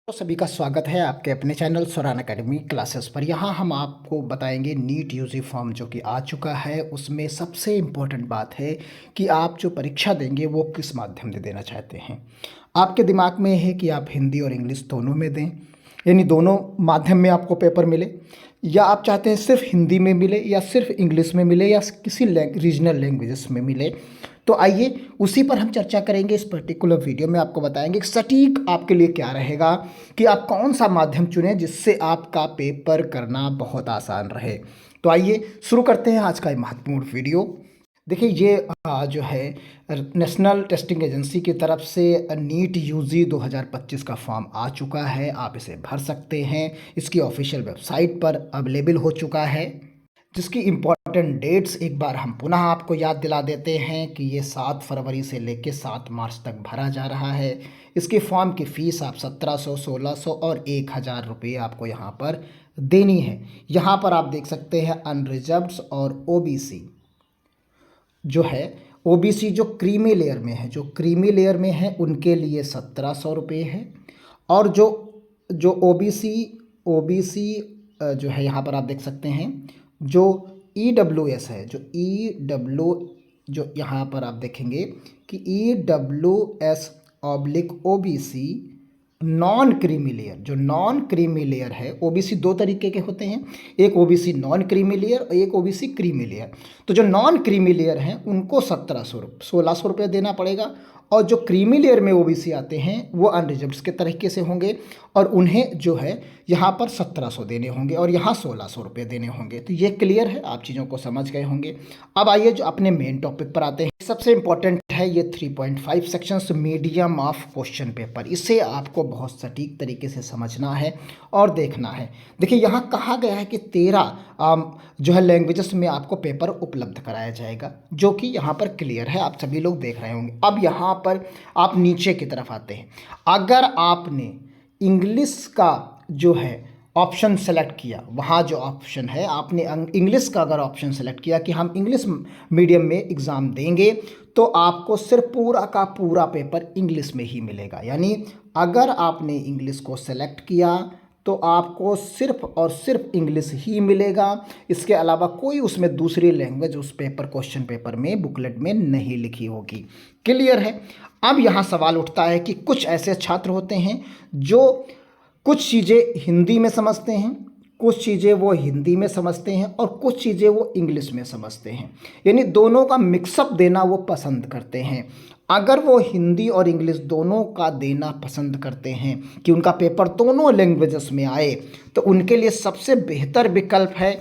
तो सभी का स्वागत है आपके अपने चैनल स्वरान एकेडमी क्लासेस पर। यहाँ हम आपको बताएंगे नीट यूजी फॉर्म जो कि आ चुका है। उसमें सबसे इम्पोर्टेंट बात है कि आप जो परीक्षा देंगे वो किस माध्यम से देना चाहते हैं। आपके दिमाग में है कि आप हिंदी और इंग्लिश दोनों में दें, यानी दोनों माध्यम में आपको पेपर मिले, या आप चाहते हैं सिर्फ हिंदी में मिले या सिर्फ इंग्लिश में मिले या किसी रीजनल लैंग्वेजेस में मिले। तो आइए उसी पर हम चर्चा करेंगे। इस पर्टिकुलर वीडियो में आपको बताएंगे कि सटीक आपके लिए क्या रहेगा कि आप कौन सा माध्यम चुनें जिससे आपका पेपर करना बहुत आसान रहे। तो आइए शुरू करते हैं आज का ये महत्वपूर्ण वीडियो। देखिए ये जो है नेशनल टेस्टिंग एजेंसी की तरफ से नीट यूजी 2025 का फॉर्म आ चुका है। आप इसे भर सकते हैं, इसकी ऑफिशियल वेबसाइट पर अवेलेबल हो चुका है। जिसकी इम्पॉर्टेंट डेट्स एक बार हम पुनः आपको याद दिला देते हैं कि ये 7 फरवरी से लेकर 7 मार्च तक भरा जा रहा है। इसके फॉर्म की फ़ीस आप 1700, 1600 और 1000 रुपये आपको यहाँ पर देनी है। यहाँ पर आप देख सकते हैं अनरिजर्व्ड और ओबीसी जो है, ओबीसी जो क्रीमी लेयर में है, जो क्रीमी लेयर में है उनके लिए 1700 रुपये है। और जो जो ओबीसी ओबीसी जो है यहाँ पर आप देख सकते हैं जो EWS है, जो यहाँ पर आप देखेंगे कि EWS/OBC नॉन क्रीमी लेयर, जो नॉन क्रीमी लेयर है। ओबीसी दो तरीके के होते हैं, एक ओबीसी नॉन क्रीमी लेयर और एक ओबीसी क्रीमी लेयर। तो जो नॉन क्रीमी लेयर हैं उनको 1600 रुपये देना पड़ेगा, और जो क्रीमी लेयर में ओबीसी आते हैं वो अनरिजर्व्ड के तरीके से होंगे और उन्हें जो है यहाँ पर 1700 देने होंगे और यहाँ 1600 रुपये देने होंगे। तो ये क्लियर है, आप चीज़ों को समझ गए होंगे। अब आइए जो अपने मेन टॉपिक पर आते हैं। सबसे इंपॉर्टेंट है ये 3.5 sections medium of question paper. इसे आपको बहुत सटीक तरीके से समझना है और देखना है। देखिए यहाँ कहा गया है कि 13 जो है लैंग्वेजेस में आपको पेपर उपलब्ध कराया जाएगा, जो कि यहाँ पर क्लियर है, आप सभी लोग देख रहे होंगे। अब यहाँ पर आप नीचे की तरफ आते हैं। अगर आपने इंग्लिश का जो है ऑप्शन सेलेक्ट किया, वहाँ जो ऑप्शन है आपने इंग्लिश का अगर ऑप्शन सेलेक्ट किया कि हम इंग्लिश मीडियम में एग्ज़ाम देंगे, तो आपको सिर्फ पूरा का पूरा पेपर इंग्लिश में ही मिलेगा। यानी अगर आपने इंग्लिश को सेलेक्ट किया तो आपको सिर्फ और सिर्फ इंग्लिश ही मिलेगा। इसके अलावा कोई उसमें दूसरी लैंग्वेज उस पेपर क्वेश्चन पेपर में बुकलेट में नहीं लिखी होगी। क्लियर है। अब यहाँ सवाल उठता है कि कुछ ऐसे छात्र होते हैं जो कुछ चीज़ें हिंदी में समझते हैं, कुछ चीज़ें वो हिंदी में समझते हैं और कुछ चीज़ें वो इंग्लिश में समझते हैं, यानी दोनों का मिक्सअप देना वो पसंद करते हैं। अगर वो हिंदी और इंग्लिश दोनों का देना पसंद करते हैं कि उनका पेपर दोनों लैंग्वेजेस में आए, तो उनके लिए सबसे बेहतर विकल्प है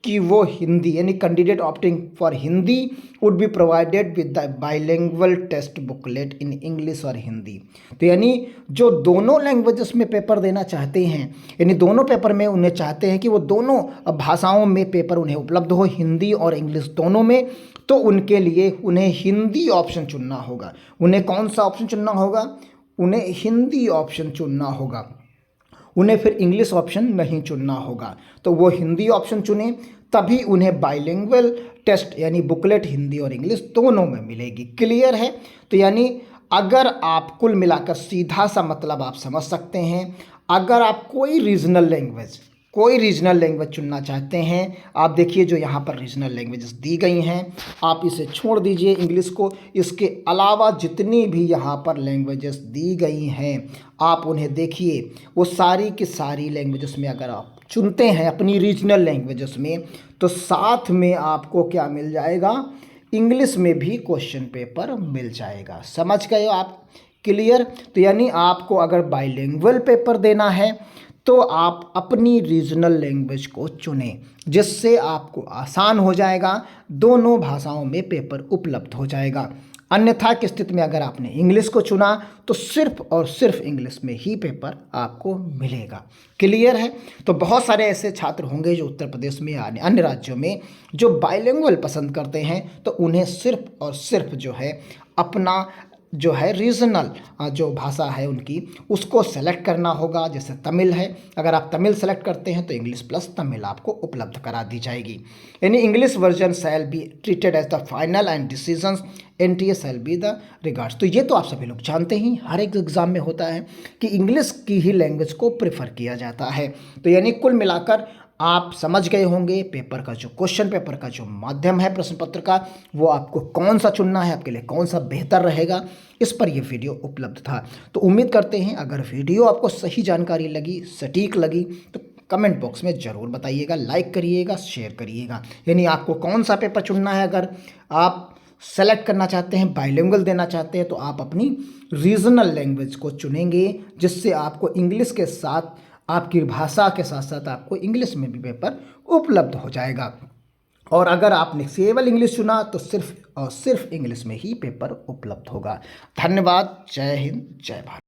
कि वो हिंदी, यानी candidate opting for Hindi would be provided with the bilingual test booklet in English और हिंदी। तो यानी जो दोनों लैंग्वेजेस में पेपर देना चाहते हैं, यानी दोनों पेपर में उन्हें चाहते हैं कि वो दोनों भाषाओं में पेपर उन्हें उपलब्ध हो, हिंदी और इंग्लिश दोनों में, तो उनके लिए उन्हें हिंदी ऑप्शन चुनना होगा। उन्हें कौन सा ऑप्शन चुनना होगा? उन्हें हिंदी ऑप्शन चुनना होगा। उन्हें फिर इंग्लिश ऑप्शन नहीं चुनना होगा। तो वो हिंदी ऑप्शन चुने, तभी उन्हें बाइलिंगुअल टेस्ट यानी बुकलेट हिंदी और इंग्लिश दोनों में मिलेगी। क्लियर है। तो यानी अगर आप कुल मिलाकर सीधा सा मतलब आप समझ सकते हैं, अगर आप कोई रीजनल लैंग्वेज चुनना चाहते हैं, आप देखिए जो यहाँ पर रीजनल लैंग्वेजेस दी गई हैं, आप इसे छोड़ दीजिए इंग्लिश को। इसके अलावा जितनी भी यहाँ पर लैंग्वेजेस दी गई हैं आप उन्हें देखिए। वो सारी की सारी लैंग्वेजेस में अगर आप चुनते हैं अपनी रीजनल लैंग्वेजेस में, तो साथ में आपको क्या मिल जाएगा? इंग्लिश में भी क्वेश्चन पेपर मिल जाएगा। समझ गए आप? क्लियर। तो यानी आपको अगर बाइलिंगुअल पेपर देना है तो आप अपनी रीजनल लैंग्वेज को चुनें, जिससे आपको आसान हो जाएगा, दोनों भाषाओं में पेपर उपलब्ध हो जाएगा। अन्यथा की स्थिति में अगर आपने इंग्लिश को चुना तो सिर्फ और सिर्फ इंग्लिश में ही पेपर आपको मिलेगा। क्लियर है। तो बहुत सारे ऐसे छात्र होंगे जो उत्तर प्रदेश में या अन्य राज्यों में जो बाइलिंगुअल पसंद करते हैं, तो उन्हें सिर्फ और सिर्फ जो है अपना जो है रीजनल जो भाषा है उनकी, उसको सेलेक्ट करना होगा। जैसे तमिल है, अगर आप तमिल सेलेक्ट करते हैं तो इंग्लिश प्लस तमिल आपको उपलब्ध करा दी जाएगी। यानी English version shall be treated as the final and decisions NTA shall be the regards। तो ये तो आप सभी लोग जानते ही, हर एक एग्ज़ाम में होता है कि इंग्लिश की ही लैंग्वेज को प्रेफर किया जाता है। तो यानी कुल मिलाकर आप समझ गए होंगे पेपर का जो क्वेश्चन पेपर का जो माध्यम है प्रश्न पत्र का, वो आपको कौन सा चुनना है, आपके लिए कौन सा बेहतर रहेगा, इस पर ये वीडियो उपलब्ध था। तो उम्मीद करते हैं अगर वीडियो आपको सही जानकारी लगी, सटीक लगी, तो कमेंट बॉक्स में ज़रूर बताइएगा, लाइक करिएगा, शेयर करिएगा। यानी आपको कौन सा पेपर चुनना है, अगर आप सेलेक्ट करना चाहते हैं, बाइलिंगुअल देना चाहते हैं, तो आप अपनी रीजनल लैंग्वेज को चुनेंगे, जिससे आपको इंग्लिश के साथ, आपकी भाषा के साथ साथ आपको इंग्लिश में भी पेपर उपलब्ध हो जाएगा। और अगर आपने केवल इंग्लिश चुना तो सिर्फ और सिर्फ इंग्लिश में ही पेपर उपलब्ध होगा। धन्यवाद। जय हिंद, जय भारत।